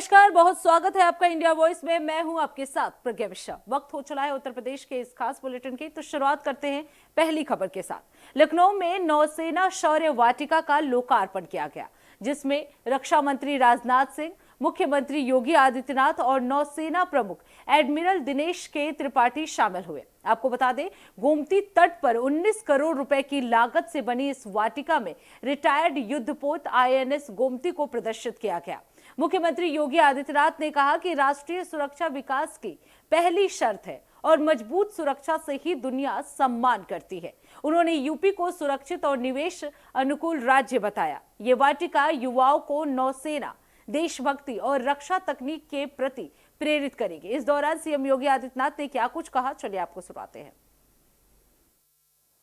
नमस्कार, बहुत स्वागत है आपका इंडिया वॉइस में। मैं हूं आपके साथ प्रज्ञा मिश्रा। वक्त हो चला है उत्तर प्रदेश के इस खास बुलेटिन की, तो शुरुआत करते हैं पहली खबर के साथ। लखनऊ में नौसेना शौर्य वाटिका का लोकार्पण किया गया, जिसमें रक्षा मंत्री राजनाथ सिंह, मुख्यमंत्री योगी आदित्यनाथ और नौसेना प्रमुख एडमिरल दिनेश के त्रिपाठी शामिल हुए। आपको बता दें, गोमती तट पर 19 करोड़ रुपए की लागत से बनी इस वाटिका में रिटायर्ड युद्धपोत आईएनएस गोमती को प्रदर्शित किया गया। मुख्यमंत्री योगी आदित्यनाथ ने कहा कि राष्ट्रीय सुरक्षा विकास की पहली शर्त है और मजबूत सुरक्षा से ही दुनिया सम्मान करती है। उन्होंने यूपी को सुरक्षित और निवेश अनुकूल राज्य बताया। ये वाटिका युवाओं को नौसेना, देशभक्ति और रक्षा तकनीक के प्रति प्रेरित करेगी। इस दौरान सीएम योगी आदित्यनाथ ने क्या कुछ कहा, चलिए आपको सुनाते हैं।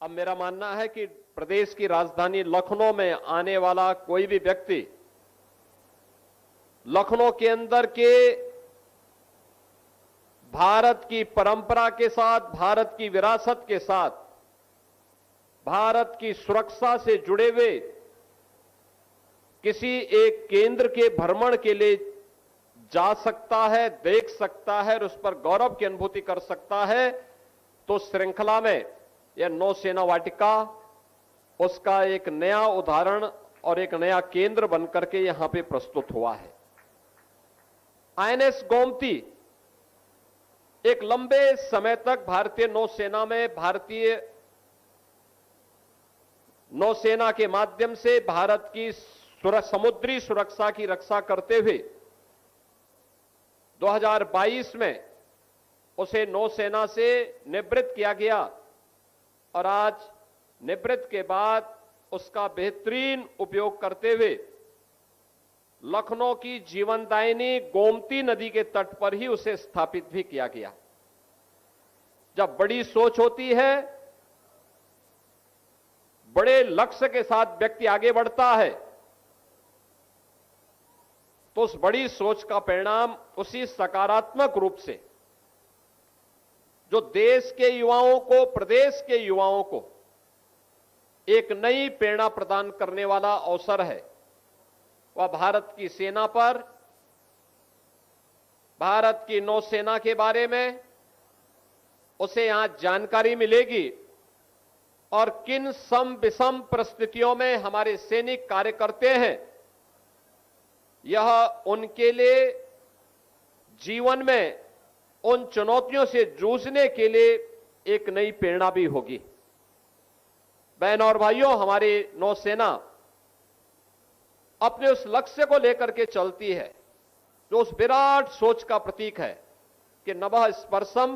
अब मेरा मानना है कि प्रदेश की राजधानी लखनऊ में आने वाला कोई भी व्यक्ति लखनऊ के अंदर के भारत की परंपरा के साथ, भारत की विरासत के साथ, भारत की सुरक्षा से जुड़े हुए किसी एक केंद्र के भ्रमण के लिए जा सकता है, देख सकता है और उस पर गौरव की अनुभूति कर सकता है। तो श्रृंखला में यह नौसेना वाटिका उसका एक नया उदाहरण और एक नया केंद्र बनकर के यहां पे प्रस्तुत हुआ है। आईएनएस गोमती एक लंबे समय तक भारतीय नौसेना में, भारतीय नौसेना के माध्यम से भारत की समुद्री सुरक्षा की रक्षा करते हुए 2022 में उसे नौसेना से निवृत्त किया गया और आज निवृत्त के बाद उसका बेहतरीन उपयोग करते हुए लखनऊ की जीवनदायिनी गोमती नदी के तट पर ही उसे स्थापित भी किया गया। जब बड़ी सोच होती है, बड़े लक्ष्य के साथ व्यक्ति आगे बढ़ता है, तो उस बड़ी सोच का परिणाम उसी सकारात्मक रूप से जो देश के युवाओं को, प्रदेश के युवाओं को एक नई प्रेरणा प्रदान करने वाला अवसर है, वह भारत की सेना पर, भारत की नौसेना के बारे में उसे यहां जानकारी मिलेगी और किन सम विषम परिस्थितियों में हमारे सैनिक कार्य करते हैं, यह उनके लिए जीवन में उन चुनौतियों से जूझने के लिए एक नई प्रेरणा भी होगी। बहनों और भाइयों, हमारी नौसेना अपने उस लक्ष्य को लेकर के चलती है जो उस विराट सोच का प्रतीक है कि नभः स्पर्शम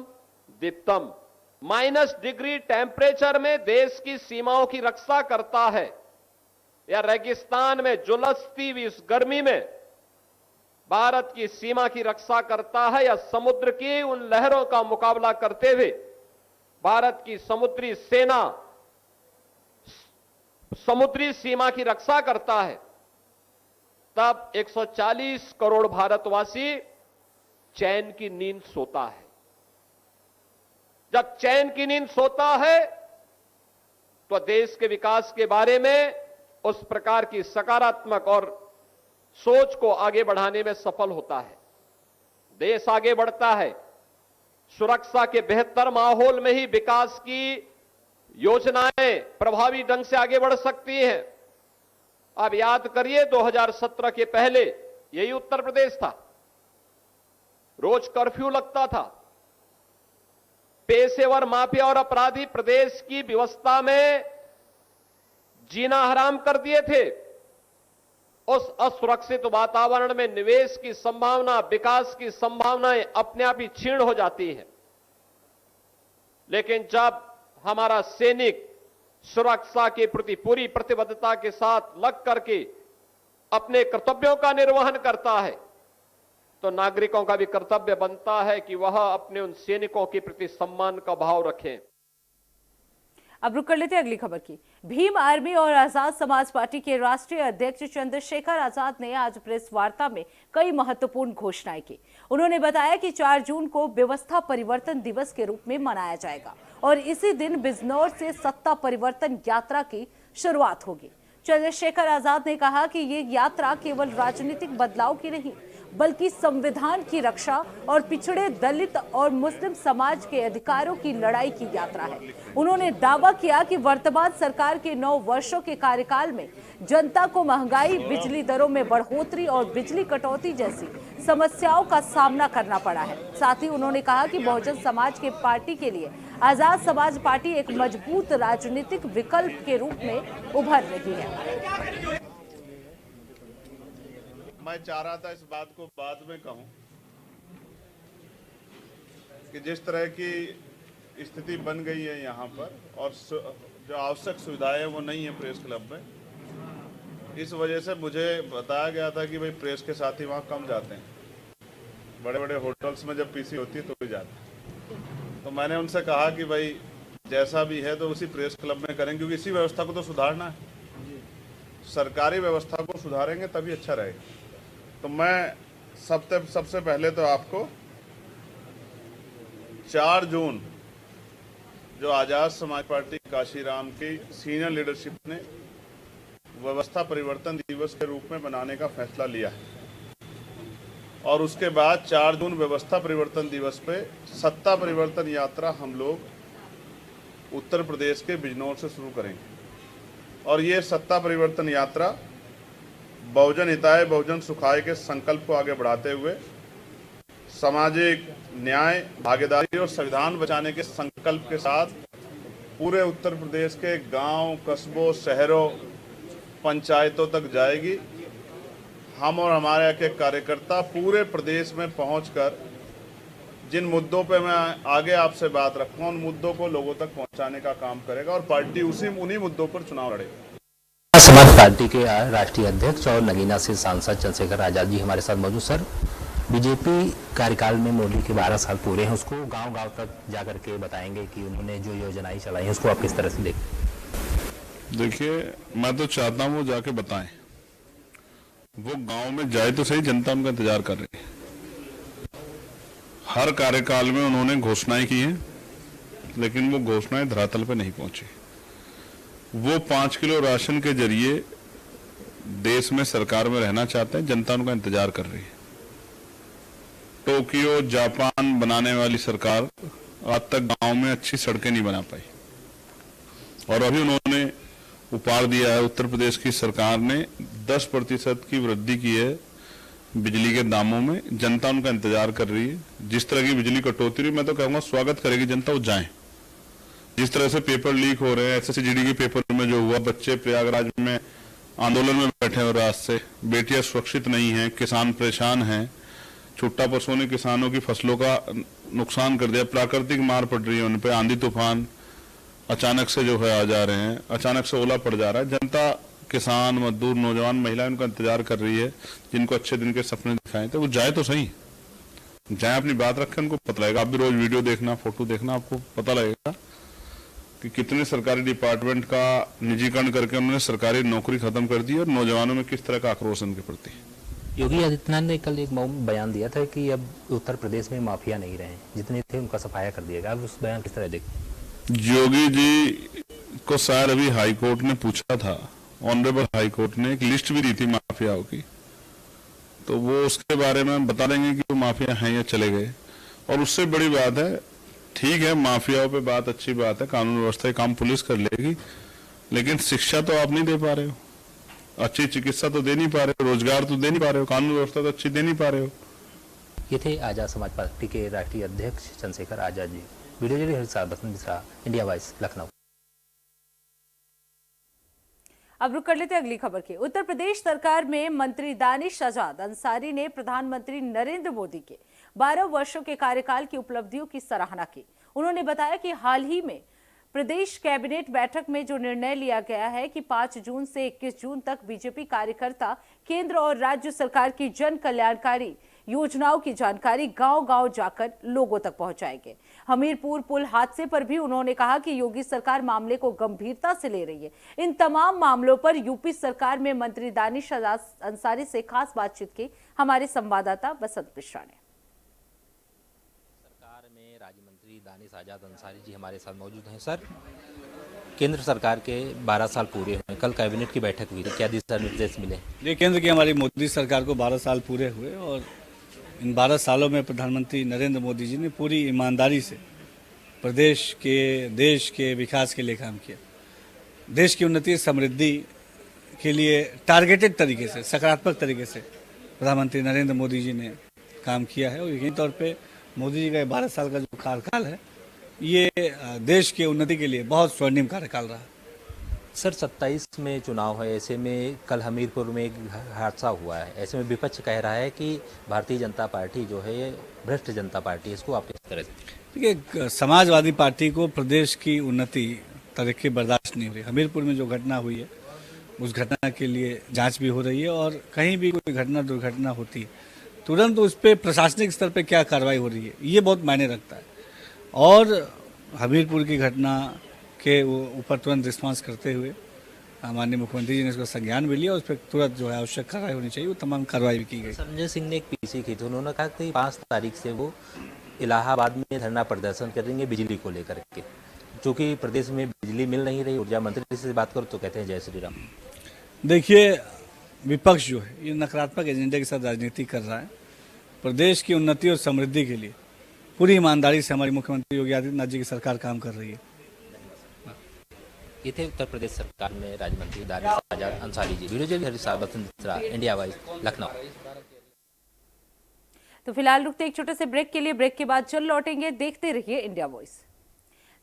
दीप्तम, -डिग्री टेम्परेचर में देश की सीमाओं की रक्षा करता है, या रेगिस्तान में झुलसती हुई इस गर्मी में भारत की सीमा की रक्षा करता है, या समुद्र की उन लहरों का मुकाबला करते हुए भारत की समुद्री सेना समुद्री सीमा की रक्षा करता है, तब 140 करोड़ भारतवासी चैन की नींद सोता है। जब चैन की नींद सोता है तो देश के विकास के बारे में उस प्रकार की सकारात्मक और सोच को आगे बढ़ाने में सफल होता है। देश आगे बढ़ता है, सुरक्षा के बेहतर माहौल में ही विकास की योजनाएं प्रभावी ढंग से आगे बढ़ सकती हैं। आप याद करिए, 2017 के पहले यही उत्तर प्रदेश था, रोज कर्फ्यू लगता था, पेशेवर माफिया और अपराधी प्रदेश की व्यवस्था में जीना हराम कर दिए थे। उस असुरक्षित वातावरण में निवेश की संभावना, विकास की संभावनाएं अपने आप ही क्षीण हो जाती हैं। लेकिन जब हमारा सैनिक सुरक्षा के प्रति पूरी प्रतिबद्धता के साथ लग करके अपने कर्तव्यों का निर्वहन करता है, तो नागरिकों का भी कर्तव्य बनता है कि वह अपने उन सैनिकों के प्रति सम्मान का भाव रखें। अब रुक कर लेते हैं अगली खबर की। भीम आर्मी और आजाद समाज पार्टी के राष्ट्रीय अध्यक्ष चंद्रशेखर आजाद ने आज प्रेस वार्ता में कई महत्वपूर्ण घोषणाएं की। उन्होंने बताया कि 4 जून को व्यवस्था परिवर्तन दिवस के रूप में मनाया जाएगा और इसी दिन बिजनौर से सत्ता परिवर्तन यात्रा की शुरुआत होगी। चंद्रशेखर आजाद ने कहा कि ये यात्रा केवल राजनीतिक बदलाव की नहीं, बल्कि संविधान की रक्षा और पिछड़े दलित और मुस्लिम समाज के अधिकारों की लड़ाई की यात्रा है। उन्होंने दावा किया कि वर्तमान सरकार के 9 वर्षों के कार्यकाल में जनता को महंगाई, बिजली दरों में बढ़ोतरी और बिजली कटौती जैसी समस्याओं का सामना करना पड़ा है। साथ ही उन्होंने कहा कि बहुजन समाज के पार्टी के लिए आजाद समाज पार्टी एक मजबूत राजनीतिक विकल्प के रूप में उभर रही है। मैं चाह रहा था इस बात को बाद में कहूं कि जिस तरह की स्थिति बन गई है यहाँ पर और जो आवश्यक सुविधाएं हैं वो नहीं है प्रेस क्लब में, इस वजह से मुझे बताया गया था कि भाई प्रेस के साथी वहाँ कम जाते हैं, बड़े बड़े होटल्स में जब पीसी होती है तो भी जाते हैं। तो मैंने उनसे कहा कि भाई जैसा भी है तो उसी प्रेस क्लब में करें, क्योंकि इसी व्यवस्था को तो सुधारना है। सरकारी व्यवस्था को सुधारेंगे तभी अच्छा रहेगा। तो मैं सबसे पहले तो आपको 4 जून जो आजाद समाज पार्टी काशीराम की सीनियर लीडरशिप ने व्यवस्था परिवर्तन दिवस के रूप में बनाने का फैसला लिया है, और उसके बाद 4 जून व्यवस्था परिवर्तन दिवस पे सत्ता परिवर्तन यात्रा हम लोग उत्तर प्रदेश के बिजनौर से शुरू करेंगे। और ये सत्ता परिवर्तन यात्रा बहुजन हिताय बहुजन सुखाय के संकल्प को आगे बढ़ाते हुए सामाजिक न्याय, भागीदारी और संविधान बचाने के संकल्प के साथ पूरे उत्तर प्रदेश के गांव, कस्बों, शहरों, पंचायतों तक जाएगी। हम और हमारे के कार्यकर्ता पूरे प्रदेश में पहुंचकर जिन मुद्दों पे मैं आगे आपसे बात रखूंगा उन मुद्दों को लोगों तक पहुंचाने का काम करेगा और पार्टी उन्हीं मुद्दों पर चुनाव लड़ेगी। समाज पार्टी के राष्ट्रीय अध्यक्ष और नगीना से सांसद चंद्रशेखर आजाद जी हमारे साथ मौजूद। सर, बीजेपी कार्यकाल में मोदी के 12 साल पूरे हैं, उसको गांव-गांव तक जाकर के बताएंगे कि उन्होंने जो योजनाएं चलाई हैं उसको आप किस तरह से देखते? देखिए, मैं तो चाहता हूँ वो जाके बताएं, वो गांव में जाए तो सही, जनता उनका इंतजार कर रही है। हर कार्यकाल में उन्होंने घोषणाएं की हैं, लेकिन वो घोषणाएं धरातल पे नहीं पहुंची। वो 5 किलो राशन के जरिए देश में सरकार में रहना चाहते हैं, जनता उनका इंतजार कर रही है। टोक्यो, जापान बनाने वाली सरकार आज तक गांव में अच्छी सड़कें नहीं बना पाई, और अभी उन्होंने उपहार दिया है। उत्तर प्रदेश की सरकार ने 10% की वृद्धि की है बिजली के दामों में, जनता उनका इंतजार कर रही है। जिस तरह की बिजली कटौती रही, मैं तो कहूंगा स्वागत करेगी जनता, वो जाएं। जिस तरह से पेपर लीक हो रहे हैं, SSCGD के पेपर में जो हुआ, बच्चे प्रयागराज में आंदोलन में बैठे हुए रात से, बेटियां सुरक्षित नहीं हैं, किसान परेशान हैं, छुट्टा पशुओं ने किसानों की फसलों का नुकसान कर दिया, प्राकृतिक मार पड़ रही है उन पर, आंधी तूफान अचानक से जो है आ जा रहे हैं, अचानक से ओला पड़ जा रहा है। जनता, किसान, मजदूर, नौजवान, महिलाएं उनका इंतजार कर रही है, जिनको अच्छे दिन के सपने दिखाए थे। वो जाए तो सही, जाए, अपनी बात रखें, उनको पता लगेगा। आप भी रोज वीडियो देखना, फोटो देखना, आपको पता लगेगा कि कितने सरकारी डिपार्टमेंट का निजीकरण करके उन्होंने सरकारी नौकरी खत्म कर दी और नौजवानों में किस तरह का आक्रोश उनके प्रति। योगी आदित्यनाथ ने कल एक बयान दिया था कि अब उत्तर प्रदेश में माफिया नहीं रहे, जितने थे उनका सफाया कर दिया गया। अब उस बयान किस तरह देखते? योगी जी को शायद अभी हाई कोर्ट ने पूछा था, ऑनरेबल हाई कोर्ट ने एक लिस्ट भी दी थी माफियाओं की, तो वो उसके बारे में बता देंगे कि वो माफिया हैं या चले गए। और उससे बड़ी बात है, ठीक है माफियाओं पे बात अच्छी बात है, कानून व्यवस्था काम पुलिस कर लेगी, लेकिन शिक्षा तो आप नहीं दे पा रहे हो, अच्छी चिकित्सा तो दे नहीं पा रहे हो, रोजगार तो दे नहीं पा रहे हो, कानून व्यवस्था तो अच्छी दे नहीं पा रहे हो। ये थे आजाद समाज पार्टी के राष्ट्रीय अध्यक्ष चंद्रशेखर आजाद जी। वीडियो जर्नलिस्ट बसंत मिश्रा, इंडिया वॉइस, लखनऊ। अब रुक कर लेते अगली खबर की। उत्तर प्रदेश सरकार में मंत्री दानिश आजाद अंसारी ने प्रधानमंत्री नरेंद्र मोदी के 12 वर्षों के कार्यकाल की उपलब्धियों की सराहना की। उन्होंने बताया कि हाल ही में प्रदेश कैबिनेट बैठक में जो निर्णय लिया गया है कि 5 जून से 21 जून तक बीजेपी कार्यकर्ता केंद्र और राज्य सरकार की जन कल्याणकारी योजनाओं की जानकारी गांव-गांव जाकर लोगों तक पहुंचाएंगे। हमीरपुर पुल हादसे पर भी उन्होंने कहा कि योगी सरकार मामले को गंभीरता से ले रही है। इन तमाम मामलों पर यूपी सरकार में मंत्री दानिश आजाद अंसारी से खास बातचीत की हमारे संवाददाता बसंत मिश्रा ने। सरकार में राज्य मंत्री दानिश आजाद अंसारी जी हमारे साथ मौजूद हैं। सर, केंद्र सरकार के 12 साल पूरे हुए, कल कैबिनेट की बैठक हुई थी, क्या दिशा निर्देश मिले? ये केंद्र की हमारी मोदी सरकार को 12 साल पूरे हुए और इन 12 सालों में प्रधानमंत्री नरेंद्र मोदी जी ने पूरी ईमानदारी से प्रदेश के, देश के विकास के लिए काम किया। देश की उन्नति समृद्धि के लिए टारगेटेड तरीके से, सकारात्मक तरीके से प्रधानमंत्री नरेंद्र मोदी जी ने काम किया है। और यही तौर पे मोदी जी का 12 साल का जो कार्यकाल है, ये देश के उन्नति के लिए बहुत स्वर्णिम कार्यकाल रहा। सर 27 में चुनाव है, ऐसे में कल हमीरपुर में एक हादसा हुआ है, ऐसे में विपक्ष कह रहा है कि भारतीय जनता पार्टी जो है ये भ्रष्ट जनता पार्टी है, इसको आप किस तरह से? देखिए, समाजवादी पार्टी को प्रदेश की उन्नति तरक्की बर्दाश्त नहीं हुई। हमीरपुर में जो घटना हुई है, उस घटना के लिए जांच भी हो रही है और कहीं भी कोई घटना दुर्घटना होती है तुरंत उस पर प्रशासनिक स्तर पे क्या कार्रवाई हो रही है, ये बहुत मायने रखता है। और हमीरपुर की घटना के ऊपर तुरंत रिस्पांस करते हुए माननीय मुख्यमंत्री जी ने इसका संज्ञान भी लिया, उस पर तुरंत जो है आवश्यक कार्रवाई होनी चाहिए, वो तमाम कार्रवाई भी की गई। संजय सिंह ने एक पीसी की थी, उन्होंने कहा कि 5 तारीख से वो इलाहाबाद में धरना प्रदर्शन करेंगे बिजली को लेकर के, क्योंकि प्रदेश में बिजली मिल नहीं रही। ऊर्जा मंत्री से बात करो तो कहते हैं जय श्री राम। देखिए, विपक्ष जो है ये नकारात्मक एजेंडे के साथ राजनीति कर रहा है। प्रदेश की उन्नति और समृद्धि के लिए पूरी ईमानदारी से हमारी मुख्यमंत्री योगी आदित्यनाथ जी की सरकार काम कर रही है। ये थे उत्तर प्रदेश सरकार में राज्य मंत्री Danish Azad Ansari ji. Video journalist Harisab Mishra, India Wise, Lucknow. तो फिलहाल रुकते एक छोटे से ब्रेक के लिए, ब्रेक के बाद जल्द लौटेंगे। देखते रहिए इंडिया वॉइस।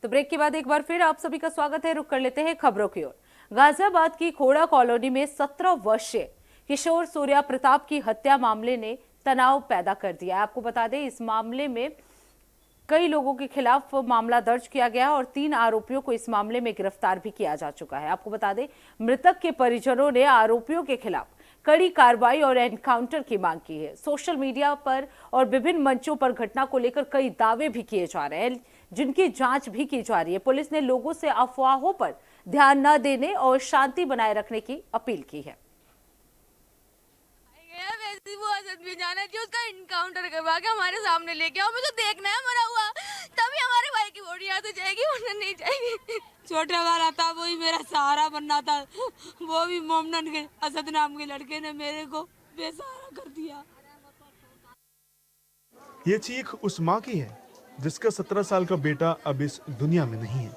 तो ब्रेक के बाद एक बार फिर आप सभी का स्वागत है। रुक कर लेते हैं खबरों की ओर। गाजियाबाद की खोड़ा कॉलोनी में 17 वर्षीय किशोर सूर्या प्रताप की हत्या मामले ने तनाव पैदा कर दिया है। आपको बता दें, इस मामले में कई लोगों के खिलाफ मामला दर्ज किया गया और 3 आरोपियों को इस मामले में गिरफ्तार भी किया जा चुका है। आपको बता दें, मृतक के परिजनों ने आरोपियों के खिलाफ कड़ी कार्रवाई और एनकाउंटर की मांग की है। सोशल मीडिया पर और विभिन्न मंचों पर घटना को लेकर कई दावे भी किए जा रहे हैं, जिनकी जांच भी की जा रही है। पुलिस ने लोगों से अफवाहों पर ध्यान न देने और शांति बनाए रखने की अपील की है। वो असद भी जाना कि उसका इनकाउंटर करवा के हमारे सामने लेके आओ, मुझे देखना है मरा हुआ, तभी हमारे भाई की बॉडी यहाँ तो जाएगी, वरना नहीं जाएगी। छोटा वाला था, वही मेरा सहारा बनना था, वो भी मोमनन के असद नाम के लड़के ने मेरे को बेसहारा कर दिया। ये चीख उस माँ की है जिसका 17 साल का बेटा अब इस दुनिया में नहीं है।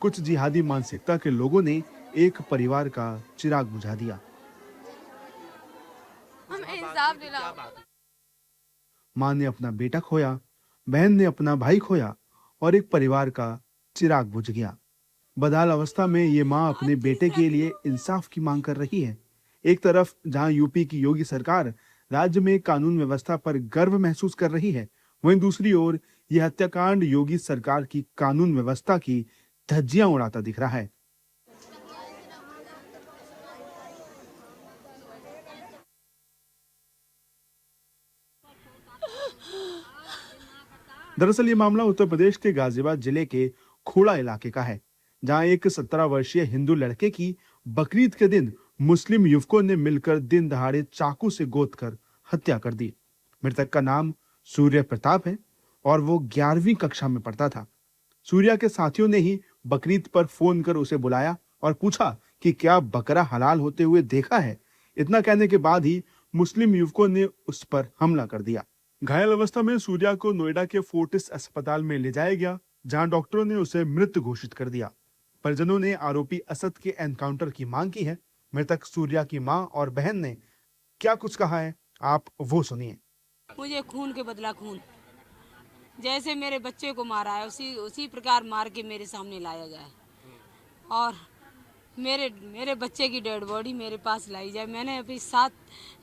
कुछ जिहादी मानसिकता के लोगों ने एक परिवार का चिराग बुझा दिया। हमें इंसाफ दिलाओ। माँ ने अपना बेटा खोया, बहन ने अपना भाई खोया और एक परिवार का चिराग बुझ गया। बदहाल अवस्था में ये माँ अपने बेटे के लिए इंसाफ की मांग कर रही है। एक तरफ जहां यूपी की योगी सरकार राज्य में कानून व्यवस्था पर गर्व महसूस कर रही है, वहीं दूसरी ओर यह हत्याकांड योगी सरकार की कानून व्यवस्था की धज्जियां उड़ाता दिख रहा है। दरअसल ये मामला उत्तर प्रदेश के गाजियाबाद जिले के खोड़ा इलाके का है, जहां एक 17 वर्षीय हिंदू लड़के की बकरीद के दिन मुस्लिम युवकों ने मिलकर दिन दहाड़े चाकू से गोदकर हत्या कर दी। मृतक का नाम सूर्य प्रताप है और वो 11वीं कक्षा में पढ़ता था। सूर्या के साथियों ने ही बकरीद पर फोन कर उसे बुलाया और पूछा कि क्या बकरा हलाल होते हुए देखा है। इतना कहने के बाद ही मुस्लिम युवकों ने उस पर हमला कर दिया। घायल अवस्था में सूर्या को नोएडा के फोर्टिस अस्पताल में ले जाया गया, जहां डॉक्टरों ने उसे मृत घोषित कर दिया। परिजनों ने आरोपी असद के एनकाउंटर की मांग की है। मृतक सूर्या की मां और बहन ने क्या कुछ कहा है, आप वो सुनिए। मुझे खून के बदला खून, जैसे मेरे बच्चे को मारा है उसी प्रकार मार के मेरे सामने लाया जाए और मेरे बच्चे की डेड बॉडी मेरे पास लाई जाए। मैंने अभी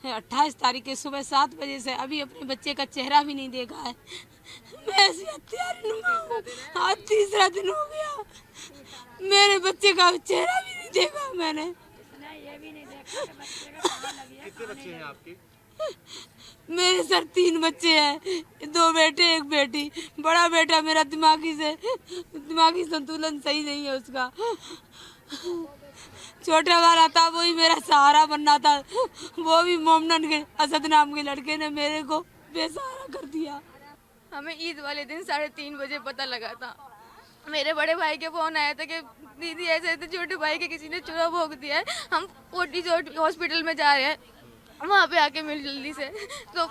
28 तारीख के सुबह 7 बजे से अभी अपने बच्चे का चेहरा भी नहीं देखा है। मैं ऐसी हत्यानुमा हूँ, आज 3रा दिन हो गया, मेरे बच्चे का चेहरा भी नहीं देखा मैंने। कितने बच्चे हैं आपके? मेरे सर 3 बच्चे हैं, 2 बेटे 1 बेटी। बड़ा बेटा मेरा दिमागी संतुलन सही नहीं है उसका। छोटा वाला था, वही मेरा सहारा बनना था, वो भी मोमनन के असद नाम के लड़के ने मेरे को बेसहारा कर दिया। हमें ईद वाले दिन 3:30 बजे पता लगा था। मेरे बड़े भाई के फोन आया था कि दीदी ऐसे छोटे भाई के किसी ने चूरा भोग दिया है, हम फोर्टिस हॉस्पिटल में जा रहे हैं, वहाँ पे आके मिल जल्दी से। तो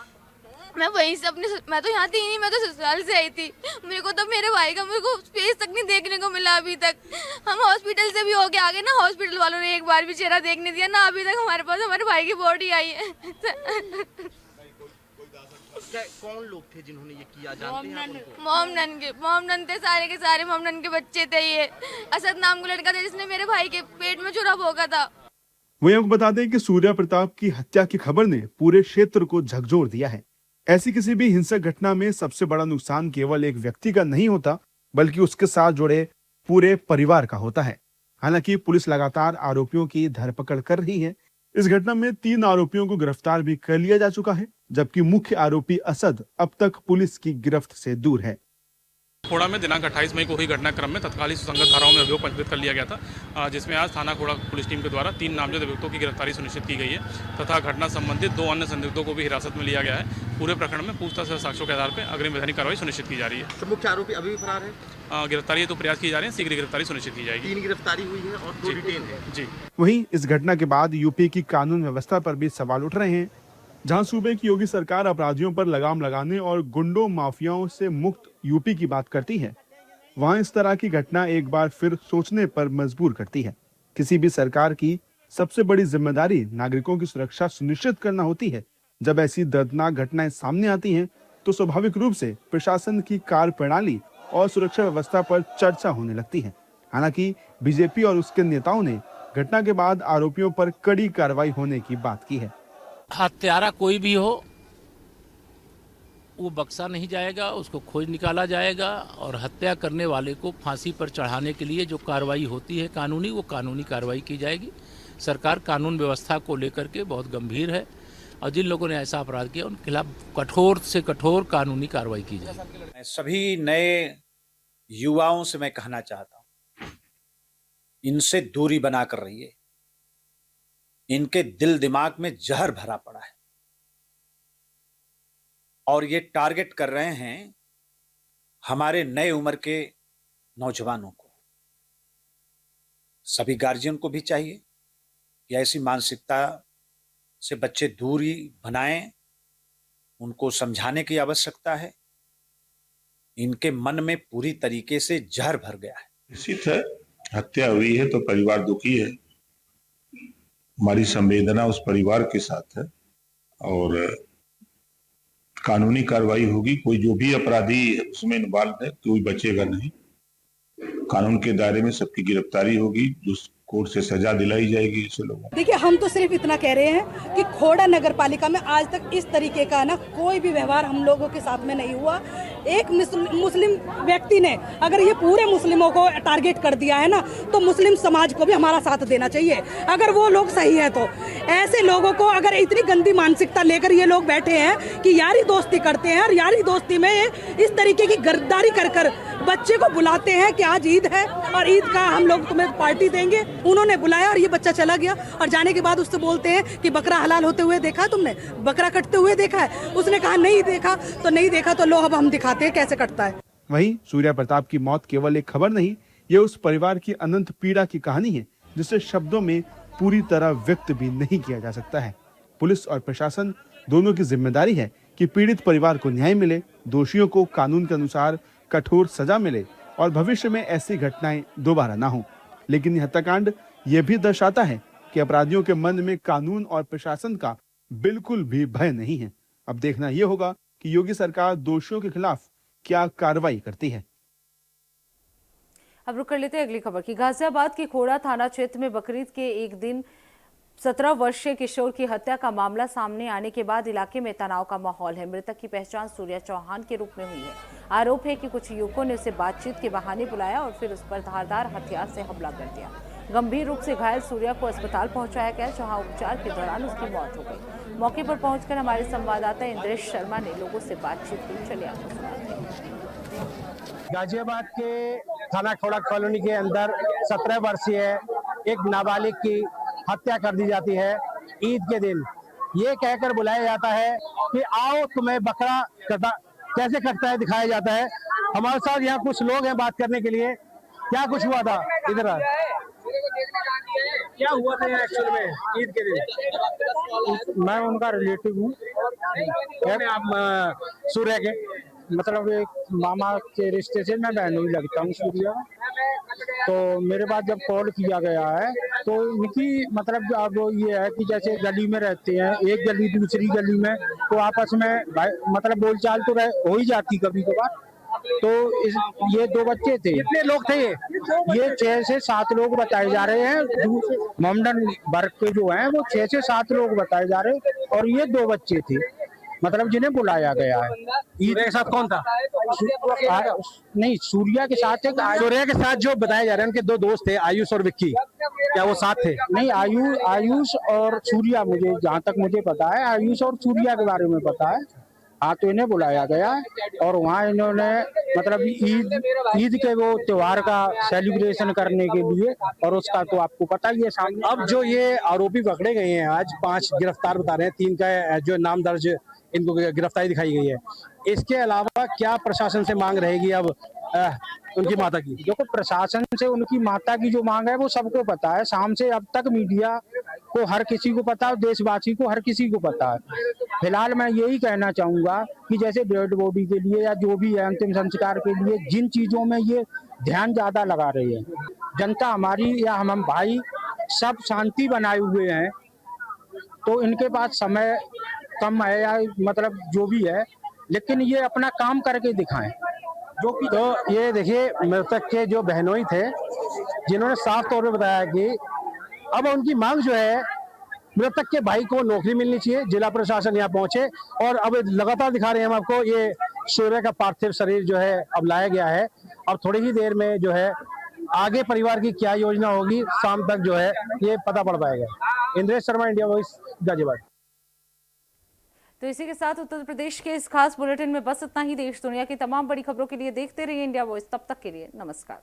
मैं वहीं से मैं तो यहाँ थी नहीं, मैं तो ससुराल से आई थी। मेरे को तो मेरे भाई का मेरे को फेस तक नहीं देखने को मिला अभी तक। हम हॉस्पिटल से भी होके आ गए ना, हॉस्पिटल वालों ने एक बार भी चेहरा देखने दिया ना, अभी तक हमारे पास हमारे भाई की बॉडी आई है। कौन लोग थे जिन्होंने ये किया, जानते हैं आप उनको? मोमनन थे, सारे के सारे मोमनन के बच्चे थे। ये असद नाम का लड़का था जिसने मेरे भाई के पेट में छुरा भोगा था। वहीं आपको बता दें कि सूर्या प्रताप की हत्या की खबर ने पूरे क्षेत्र को झकझोर दिया है। ऐसी किसी भी हिंसक घटना में सबसे बड़ा नुकसान केवल एक व्यक्ति का नहीं होता, बल्कि उसके साथ जुड़े पूरे परिवार का होता है। हालांकि पुलिस लगातार आरोपियों की धरपकड़ कर रही है। इस घटना में 3 आरोपियों को गिरफ्तार भी कर लिया जा चुका है, जबकि मुख्य आरोपी असद अब तक पुलिस की गिरफ्त से दूर है। खोड़ा में दिनांक 28 मई को हुई घटनाक्रम में तत्कालीन सुसंगत धाराओं में अभियोग पंजीकृत कर लिया गया था, जिसमें आज थाना खोड़ा पुलिस टीम के द्वारा 3 नामजद अभियुक्तों की गिरफ्तारी सुनिश्चित की गई है तथा घटना संबंधित 2 अन्य संदिग्धों को भी हिरासत में लिया गया है। पूरे प्रकरण में पूछताछ और साक्ष्यों के आधार पर अग्रिम वैधानिक कार्रवाई सुनिश्चित की जा रही है। तो मुख्य आरोपी अभी भी फरार है? गिरफ्तारी तो प्रयास किए जा रहे हैं, शीघ्र गिरफ्तारी सुनिश्चित की जाएगी। 3 गिरफ्तारी हुई है और 2 डिटेन है। जी। वहीं इस घटना के बाद यूपी की कानून व्यवस्था पर भी सवाल उठ रहे हैं। जहां सूबे की योगी सरकार अपराधियों पर लगाम लगाने और गुंडों माफियाओं से मुक्त यूपी की बात करती है, वहां इस तरह की घटना एक बार फिर सोचने पर मजबूर करती है। किसी भी सरकार की सबसे बड़ी जिम्मेदारी नागरिकों की सुरक्षा सुनिश्चित करना होती है। जब ऐसी दर्दनाक घटनाएं सामने आती हैं, तो स्वाभाविक रूप से प्रशासन की कार्यप्रणाली और सुरक्षा व्यवस्था पर चर्चा होने लगती है। हालांकि बीजेपी और उसके नेताओं ने घटना के बाद आरोपियों पर कड़ी कार्रवाई होने की बात की है। हत्यारा कोई भी हो, वो बख्शा नहीं जाएगा, उसको खोज निकाला जाएगा और हत्या करने वाले को फांसी पर चढ़ाने के लिए जो कार्रवाई होती है कानूनी, वो कानूनी कार्रवाई की जाएगी। सरकार कानून व्यवस्था को लेकर के बहुत गंभीर है और जिन लोगों ने ऐसा अपराध किया उनके खिलाफ कठोर से कठोर कानूनी कार्रवाई की जाएगी। सभी नए युवाओं से मैं कहना चाहता हूं, इनसे दूरी बनाकर रहिए। इनके दिल दिमाग में जहर भरा पड़ा है और ये टारगेट कर रहे हैं हमारे नए उम्र के नौजवानों को। सभी गार्जियन को भी चाहिए कि ऐसी मानसिकता से बच्चे दूरी बनाएं, उनको समझाने की आवश्यकता है। इनके मन में पूरी तरीके से जहर भर गया है। निश्चित है, हत्या हुई है तो परिवार दुखी है। हमारी संवेदना उस परिवार के साथ है और कानूनी कार्रवाई होगी। कोई जो भी अपराधी उसमें इन्वॉल्व है कोई बचेगा नहीं। कानून के दायरे में सबकी गिरफ्तारी होगी, कोर्ट से सजा दिलाई जाएगी ऐसे लोगों को। देखिए, हम तो सिर्फ इतना कह रहे हैं कि खोड़ा नगर पालिका में आज तक इस तरीके का ना कोई भी व्यवहार हम लोगों के साथ में नहीं हुआ। एक मुस्लिम व्यक्ति ने अगर ये पूरे मुस्लिमों को टारगेट कर दिया है ना, तो मुस्लिम समाज को भी हमारा साथ देना चाहिए अगर वो लोग सही है तो। ऐसे लोगों को अगर इतनी गंदी मानसिकता लेकर ये लोग बैठे हैं कि यारी दोस्ती करते हैं और यारी दोस्ती में इस तरीके की गद्दारी कर कर बच्चे को बुलाते हैं कि आज ईद है और ईद का हम लोग तुम्हें पार्टी देंगे। उन्होंने बुलाया और ये बच्चा चला गया और जाने के बाद उससे बोलते हैं कि बकरा हलाल होते हुए देखा है तुमने, बकरा कटते हुए देखा है? उसने कहा नहीं देखा। तो नहीं देखा तो लो अब हम दिखाते हैं कैसे कटता है। वहीं सूर्या प्रताप की मौत केवल एक खबर नहीं, ये उस परिवार की अनंत पीड़ा की कहानी है जिसे शब्दों में पूरी तरह व्यक्त भी नहीं किया जा सकता है। पुलिस और प्रशासन दोनों की जिम्मेदारी है कि पीड़ित परिवार को न्याय मिले, दोषियों को कानून के अनुसार कठोर सजा मिले और भविष्य में ऐसी घटनाएं दोबारा ना हो। लेकिन यह हत्याकांड ये भी दर्शाता है कि अपराधियों के मन में कानून और प्रशासन का बिल्कुल भी भय नहीं है। अब देखना यह होगा कि योगी सरकार दोषियों के खिलाफ क्या कार्रवाई करती है। अब रुक कर लेते हैं अगली खबर की। गाजियाबाद के खोड़ा थाना क्षेत्र में बकरीद के एक दिन 17 वर्षीय किशोर की हत्या का मामला सामने आने के बाद इलाके में तनाव का माहौल है। मृतक की पहचान सूर्या चौहान के रूप में हुई है। आरोप है कि कुछ युवकों ने उसे बातचीत के बहाने बुलाया और फिर उस पर धारदार हथियार से हमला कर दिया। गंभीर रूप से घायल सूर्या को अस्पताल पहुंचाया गया, जहां उपचार के दौरान उसकी मौत हो गई। मौके पर पहुंचकर हमारे संवाददाता इंद्रेश शर्मा ने लोगों से बातचीत की। चलिए आपको सुनाते हैं। गाजियाबाद के थाना खोड़ा कॉलोनी के अंदर 17 वर्षीय एक नाबालिग की हत्या कर दी जाती है ईद के दिन। ये कहकर बुलाया जाता है कि आओ तुम्हें बकरा कैसे कटता है दिखाया जाता है। हमारे साथ यहाँ कुछ लोग हैं बात करने के लिए। क्या कुछ हुआ था इधर? क्या हुआ था एक्चुअल में ईद के दिन? मैं उनका रिलेटिव हूँ। आप सूर्य के मतलब एक मामा के रिश्ते से मैं बहनोई लगता हूँ सूर्य। तो मेरे पास जब कॉल किया गया है तो इनकी मतलब अब ये है कि जैसे गली में रहते हैं, एक गली दूसरी गली में, तो आपस में मतलब बोलचाल तो हो ही जाती कभी कभार। तो ये 2 बच्चे थे। कितने लोग थे ये 6 से 7 लोग बताए जा रहे हैं। मोमडन वर्ग के जो हैं वो 6 से 7 लोग बताए जा रहे हैं और ये 2 बच्चे थे मतलब जिन्हें बुलाया गया है। ईद के साथ कौन था? नहीं, सूर्या के साथ सूर्या के साथ जो बताया जा रहे हैं उनके 2 दोस्त थे, आयुष और विक्की, क्या वो साथ थे? नहीं, आयुष और सूर्या, मुझे जहाँ तक मुझे पता है आयुष और सूर्या के बारे में पता है। हाँ, तो इन्हें बुलाया गया और वहाँ इन्होंने मतलब ईद के वो त्योहार का सेलिब्रेशन करने के लिए, और उसका तो आपको पता ही है सामने। अब जो ये आरोपी पकड़े गए हैं आज 5 गिरफ्तार बता रहे हैं, 3 का जो नाम दर्ज इनको गिरफ्तारी दिखाई गई है। इसके अलावा क्या प्रशासन से मांग रहेगी अब उनकी माता की? देखो, प्रशासन से उनकी माता की जो मांग है वो सबको पता है। शाम से अब तक मीडिया को हर किसी को पता है, देशवासी को हर किसी को पता है। फिलहाल मैं यही कहना चाहूंगा कि जैसे डेड बॉडी के लिए या जो भी है अंतिम संस्कार के लिए जिन चीजों में ये ध्यान ज्यादा लगा रही है, जनता हमारी या हम भाई सब शांति बनाए हुए हैं, तो इनके पास समय कम है या मतलब जो भी है, लेकिन ये अपना काम करके दिखाएं। जो कि तो ये देखिए, मृतक के जो बहनोई थे जिन्होंने साफ तौर पे बताया कि अब उनकी मांग जो है मृतक के भाई को नौकरी मिलनी चाहिए। जिला प्रशासन यहाँ पहुंचे और अब लगातार दिखा रहे हैं हम आपको, ये सूर्य का पार्थिव शरीर जो है अब लाया गया है। अब थोड़ी ही देर में जो है आगे परिवार की क्या योजना होगी, शाम तक जो है ये पता पड़ पाएगा। Indresh Sharma, India voice, Ghaziabad. तो इसी के साथ उत्तर प्रदेश के इस खास बुलेटिन में बस इतना ही। देश दुनिया की तमाम बड़ी खबरों के लिए देखते रहिए इंडिया वॉइस। तब तक के लिए नमस्कार।